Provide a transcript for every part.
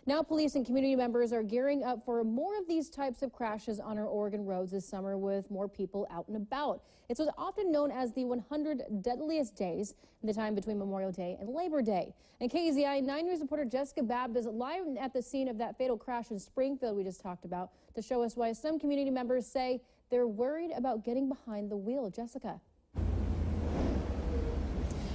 Now police and community members are gearing up for more of these types of crashes on our Oregon roads this summer with more people out and about. It's what's often known as the 100 Deadliest Days, in the time between Memorial Day and Labor Day. And KZI 9 News reporter Jessica Babb is live at the scene of that fatal crash in Springfield we just talked about to show us why some community members say they're worried about getting behind the wheel. Jessica.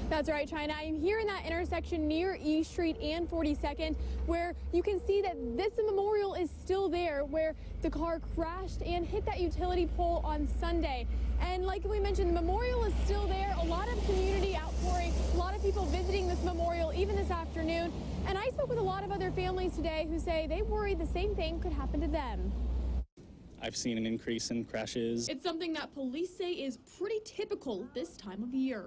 That's right, China. I'm here in that intersection near E Street and 42nd, where you can see that this memorial is still there, where the car crashed and hit that utility pole on Sunday. And like we mentioned, the memorial is still there. A lot of community outpouring, a lot of people visiting this memorial even this afternoon. And I spoke with a lot of other families today who say they worry the same thing could happen to them. I've seen an increase in crashes. It's something that police say is pretty typical this time of year.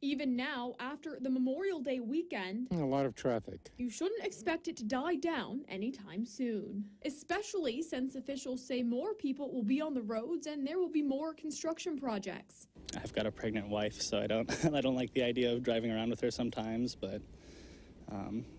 Even now, after the Memorial Day weekend, a lot of traffic. You shouldn't expect it to die down anytime soon, especially since officials say more people will be on the roads and there will be more construction projects. I've got a pregnant wife, so I don't like the idea of driving around with her sometimes, but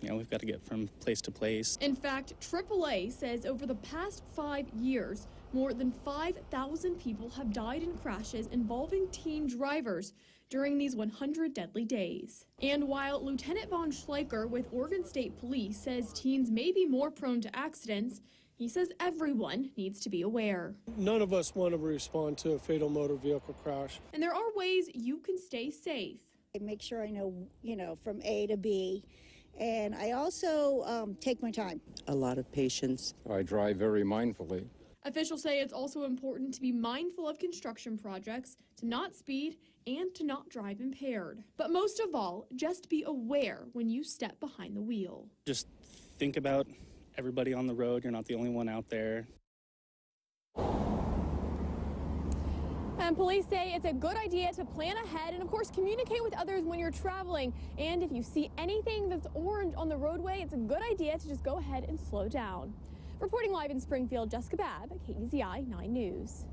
you know, we've got to get from place to place. In fact, AAA says over the past 5 years, more than 5,000 people have died in crashes involving teen drivers during these 100 deadly days. And while Lieutenant Von Schleicher with Oregon State Police says teens may be more prone to accidents, he says everyone needs to be aware. None of us want to respond to a fatal motor vehicle crash. And there are ways you can stay safe. I make sure I know, from A to B. And I also take my time. A lot of patience. I drive very mindfully. Officials say it's also important to be mindful of construction projects, to not speed, and to not drive impaired. But most of all, just be aware when you step behind the wheel. Just think about everybody on the road. You're not the only one out there. And police say it's a good idea to plan ahead and, of course, communicate with others when you're traveling. And if you see anything that's orange on the roadway, it's a good idea to just go ahead and slow down. Reporting live in Springfield, Jessica Babb, KZI 9 News.